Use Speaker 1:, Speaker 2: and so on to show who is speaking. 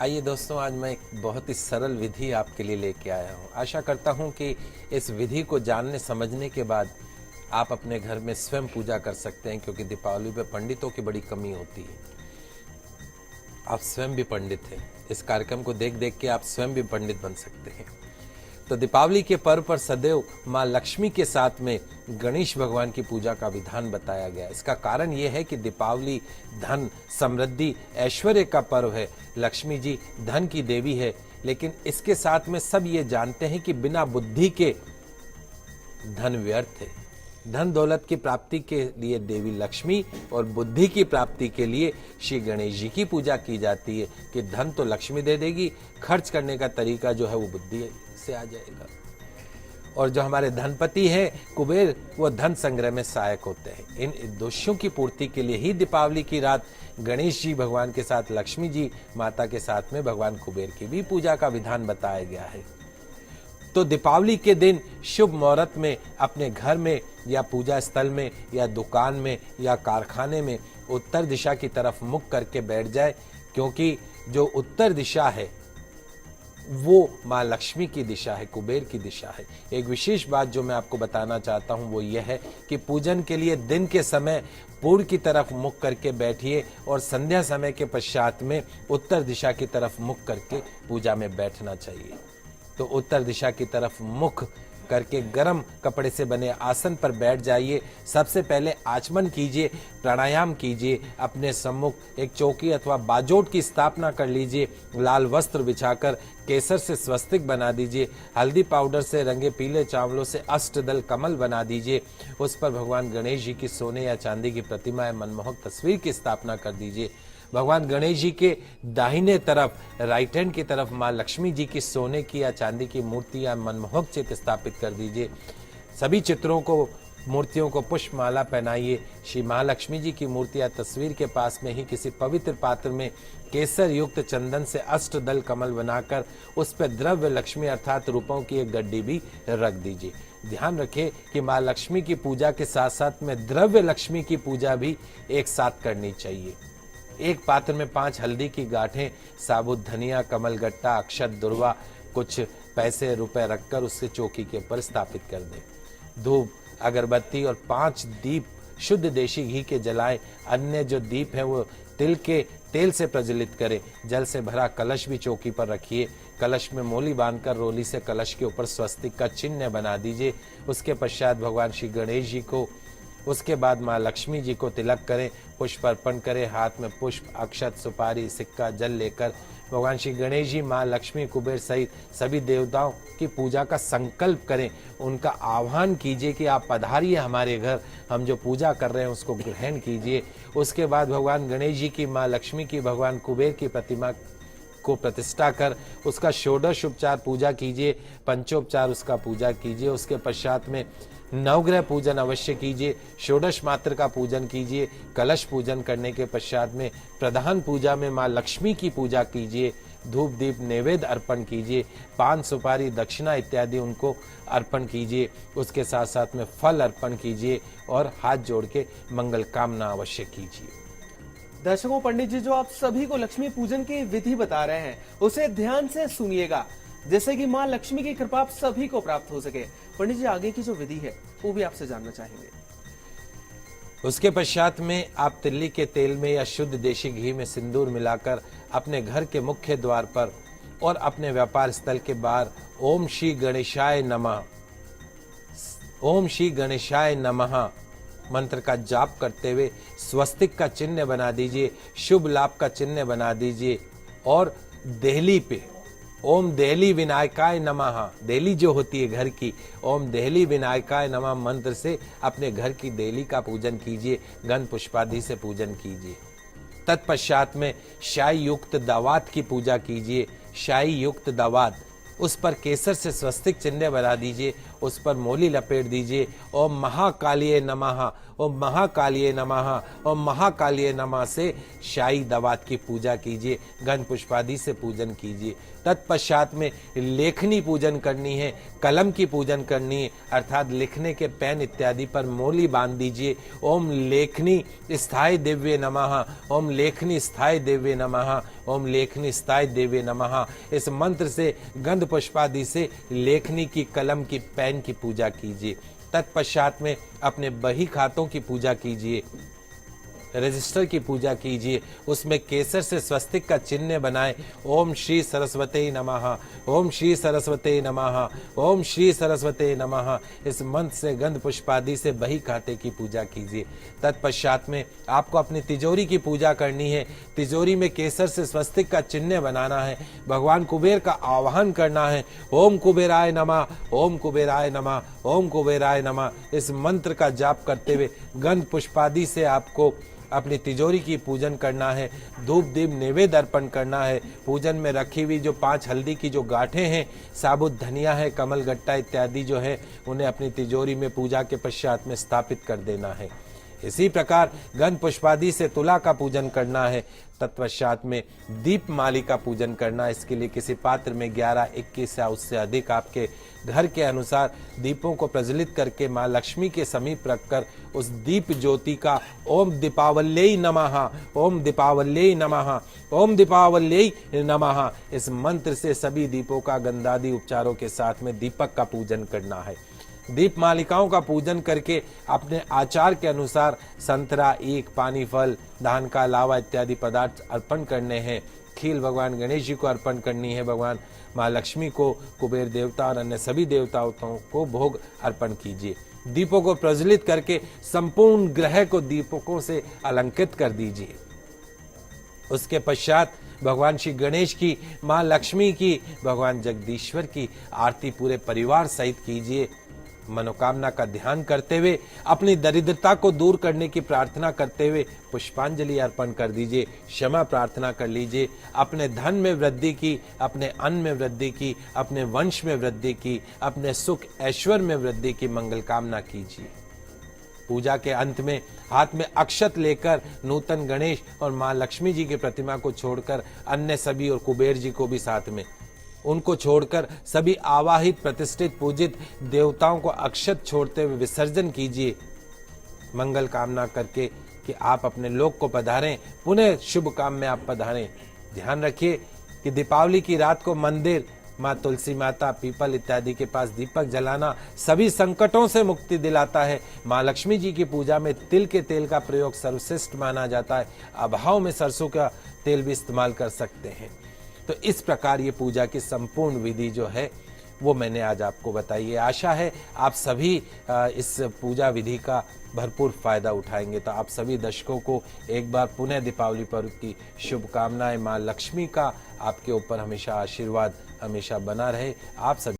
Speaker 1: आइए दोस्तों, आज मैं एक बहुत ही सरल विधि आपके लिए लेके आया हूँ। आशा करता हूँ कि इस विधि को जानने समझने के बाद आप अपने घर में स्वयं पूजा कर सकते हैं, क्योंकि दीपावली पे पंडितों की बड़ी कमी होती है। आप स्वयं भी पंडित हैं, इस कार्यक्रम को देख देख के आप स्वयं भी पंडित बन सकते हैं। तो दीपावली के पर्व पर सदैव माँ लक्ष्मी के साथ में गणेश भगवान की पूजा का विधान बताया गया। इसका कारण यह है कि दीपावली धन, समृद्धि, ऐश्वर्य का पर्व है। लक्ष्मी जी धन की देवी है, लेकिन इसके साथ में सब ये जानते हैं कि बिना बुद्धि के धन व्यर्थ है। धन दौलत की प्राप्ति के लिए देवी लक्ष्मी और बुद्धि की प्राप्ति के लिए श्री गणेश जी की पूजा की जाती है कि धन तो लक्ष्मी दे देगी, खर्च करने का तरीका जो है वो बुद्धि से आ जाएगा। और जो हमारे धनपति हैं कुबेर, वो धन संग्रह में सहायक होते हैं। इन उद्देश्यों की पूर्ति के लिए ही दीपावली की रात गणेश जी भगवान के साथ लक्ष्मी जी माता के साथ में भगवान कुबेर की भी पूजा का विधान बताया गया है। तो दीपावली के दिन शुभ मुहूर्त में अपने घर में या पूजा स्थल में या दुकान में या कारखाने में उत्तर दिशा की तरफ मुख करके बैठ जाए, क्योंकि जो उत्तर दिशा है वो माँ लक्ष्मी की दिशा है, कुबेर की दिशा है। एक विशेष बात जो मैं आपको बताना चाहता हूँ वो यह है कि पूजन के लिए दिन के समय पूर्व की तरफ मुख करके बैठिए और संध्या समय के पश्चात में उत्तर दिशा की तरफ मुख करके पूजा में बैठना चाहिए। तो उत्तर दिशा की तरफ मुख करके गर्म कपड़े से बने आसन पर बैठ जाइए। सबसे पहले आचमन कीजिए, प्राणायाम कीजिए, अपने सम्मुख एक चौकी अथवा बाजोट की स्थापना कर लीजिए। लाल वस्त्र बिछाकर केसर से स्वस्तिक बना दीजिए, हल्दी पाउडर से रंगे पीले चावलों से अष्टदल कमल बना दीजिए। उस पर भगवान गणेश जी की सोने या चांदी की प्रतिमा या मनमोहक तस्वीर की स्थापना कर दीजिए। भगवान गणेश जी के दाहिने तरफ राइट हैंड की तरफ माँ लक्ष्मी जी की सोने की या चांदी की मूर्ति या मनमोहक चित्र स्थापित कर दीजिए। सभी चित्रों को, मूर्तियों को पुष्पमाला पहनाइए। श्री महालक्ष्मी जी की मूर्ति या तस्वीर के पास में ही किसी पवित्र पात्र में केसर युक्त चंदन से अष्टदल कमल बनाकर उस पर द्रव्य लक्ष्मी अर्थात रूपों की एक गड्डी भी रख दीजिए। ध्यान रखें कि माँ लक्ष्मी की पूजा के साथ साथ में द्रव्य लक्ष्मी की पूजा भी एक साथ करनी चाहिए। एक पात्र में 5 हल्दी की गांठें, साबुत धनिया, कमल गट्टा, अक्षत, दुर्वा, कुछ पैसे रुपए रखकर उससे चौकी के ऊपर स्थापित कर दें। धूप, अगरबत्ती और 5 दीप शुद्ध देशी घी के जलाएं। अन्य जो दीप हैं वो तिल के तेल से प्रज्वलित करें। जल से भरा कलश भी चौकी पर रखिए। कलश में मोली बांधकर रोली से कलश के ऊपर स्वस्तिक का चिन्ह बना दीजिए। उसके पश्चात भगवान श्री गणेश जी को, उसके बाद माँ लक्ष्मी जी को तिलक करें, पुष्प अर्पण करें। हाथ में पुष्प, अक्षत, सुपारी, सिक्का, जल लेकर भगवान श्री गणेश जी, माँ लक्ष्मी, कुबेर सहित सभी देवताओं की पूजा का संकल्प करें। उनका आह्वान कीजिए कि आप पधारिए हमारे घर, हम जो पूजा कर रहे हैं उसको ग्रहण कीजिए। उसके बाद भगवान गणेश जी की, माँ लक्ष्मी की, भगवान कुबेर की प्रतिमा को प्रतिष्ठा कर उसका षोडश उपचार पूजा कीजिए, पंचोपचार उसका पूजा कीजिए। उसके पश्चात में नवग्रह पूजन अवश्य कीजिए, षोडश मात्र का पूजन कीजिए। कलश पूजन करने के पश्चात में प्रधान पूजा में माँ लक्ष्मी की पूजा कीजिए। धूप दीप नैवेद्य अर्पण कीजिए, पान सुपारी दक्षिणा इत्यादि उनको अर्पण कीजिए। उसके साथ साथ में फल अर्पण कीजिए और हाथ जोड़ के मंगल कामना अवश्य कीजिए।
Speaker 2: दर्शकों, पंडित जी जो आप सभी को लक्ष्मी पूजन की विधि बता रहे हैं उसे ध्यान से सुनिएगा, जैसे कि माँ लक्ष्मी की कृपा आप सभी को प्राप्त हो सके। पंडित जी, आगे की जो विधि है वो भी आपसे जानना चाहेंगे।
Speaker 1: उसके पश्चात में आप तिल्ली के तेल में या शुद्ध देशी घी में सिंदूर मिलाकर अपने घर के मुख्य द्वार पर और अपने व्यापार स्थल के बाहर ओम श्री गणेशाय नमः, ओम श्री गणेशाय नमः मंत्र का जाप करते हुए स्वस्तिक का चिन्ह बना दीजिए, शुभ लाभ का चिन्ह बना दीजिए। और देहली पे ओम देहली विनायकाय नमः, देहली जो होती है घर की, ओम देहली विनायकाय नमः मंत्र से अपने घर की देहली का पूजन कीजिए, गंध पुष्पादि से पूजन कीजिए। तत्पश्चात में शाही युक्त दावात की पूजा कीजिए। शाही युक्त दावात, उस पर केसर से स्वस्तिक चिन्ह बना दीजिए उस पर मोली लपेट दीजिए। ओम महाकालिये नमः, ओम महाकालिये नमः, ओम महाकालिये नमः से शाही दवात की पूजा कीजिए, गंध पुष्पादि से पूजन कीजिए। तत्पश्चात में लेखनी पूजन करनी है, कलम की पूजन करनी है, अर्थात लिखने के पेन इत्यादि पर मोली बांध दीजिए। ओम लेखनी स्थाय देव्ये नमः, ओम लेखनी स्थाय देव्ये नमः, ओम लेखनी स्थाय देव्ये नमः। इस मंत्र से गंध पुष्पादि से लेखनी की, कलम की, पेन की पूजा कीजिए। तत्पश्चात में अपने बही खातों की पूजा कीजिए, रजिस्टर की पूजा कीजिए, उसमें केसर से स्वस्तिक का चिन्ह बनाएं। ओम श्री सरस्वते नमः, ओम श्री सरस्वते नमः, ओम श्री सरस्वते नमः। इस मंत्र से गंध पुष्पादि से बही खाते की पूजा कीजिए। तत्पश्चात में आपको अपनी तिजोरी की पूजा करनी है। तिजोरी में केसर से स्वस्तिक का चिन्ह बनाना है, भगवान कुबेर का आवाहन करना है। ओम कुबेराय नमः, ओम कुबेराय नमः, ओम कुबेराय नमः। इस मंत्र का जाप करते हुए गंध पुष्पादि से आपको अपनी तिजोरी की पूजन करना है, धूप दीप नैवेद्य अर्पण करना है। पूजन में रखी हुई जो 5 हल्दी की जो गांठें हैं, साबुत धनिया है, कमल गट्टा इत्यादि जो है, उन्हें अपनी तिजोरी में पूजा के पश्चात में स्थापित कर देना है। इसी प्रकार गंध पुष्पादि से तुला का पूजन करना है। तत्पश्चात में दीप माली का पूजन करना है। इसके लिए किसी पात्र में 11, 21 या उससे अधिक आपके घर के अनुसार दीपों को प्रज्वलित करके माँ लक्ष्मी के समीप रखकर उस दीप ज्योति का ओम दीपावल्यै नमः, ओम दीपावल्यै नमः, ओम दीपावल्यै नमः, इस मंत्र से सभी दीपों का गंधादि उपचारों के साथ में दीपक का पूजन करना है। दीप मालिकाओं का पूजन करके अपने आचार के अनुसार संतरा, ईख, पानी फल, धान का लावा इत्यादि पदार्थ अर्पण करने हैं। खील भगवान गणेश जी को अर्पण करनी है, भगवान माँ लक्ष्मी को, कुबेर देवता और अन्य सभी देवताओं को भोग अर्पण कीजिए। दीपों को प्रज्वलित करके संपूर्ण ग्रह को दीपकों से अलंकृत कर दीजिए। उसके पश्चात भगवान श्री गणेश की, माँ लक्ष्मी की, भगवान जगदीश्वर की आरती पूरे परिवार सहित कीजिए। मनोकामना का ध्यान करते हुए, अपनी दरिद्रता को दूर करने की प्रार्थना करते हुए पुष्पांजलि अर्पण कर दीजिए, क्षमा प्रार्थना कर लीजिए। अपने धन में वृद्धि की, अपने अन्न में वृद्धि की, अपने वंश में वृद्धि की, अपने सुख ऐश्वर्य में वृद्धि की मंगल कामना कीजिए। पूजा के अंत में हाथ में अक्षत लेकर नूतन गणेश और माँ लक्ष्मी जी की प्रतिमा को छोड़कर अन्य सभी और कुबेर जी को भी साथ में, उनको छोड़कर सभी आवाहित, प्रतिष्ठित, पूजित देवताओं को अक्षत छोड़ते हुए विसर्जन कीजिए, मंगल कामना करके कि आप अपने लोक को पधारें, पुनः शुभ काम में आप पधारें। ध्यान रखिए कि दीपावली की रात को मंदिर, माँ तुलसी माता, पीपल इत्यादि के पास दीपक जलाना सभी संकटों से मुक्ति दिलाता है। माँ लक्ष्मी जी की पूजा में तिल के तेल का प्रयोग सर्वश्रेष्ठ माना जाता है। अभाव में सरसों का तेल भी इस्तेमाल कर सकते हैं। तो इस प्रकार ये पूजा की संपूर्ण विधि जो है वो मैंने आज आपको बताई है। आशा है आप सभी इस पूजा विधि का भरपूर फायदा उठाएंगे। तो आप सभी दर्शकों को एक बार पुनः दीपावली पर्व की शुभकामनाएं। माँ लक्ष्मी का आपके ऊपर हमेशा आशीर्वाद हमेशा बना रहे। आप सभी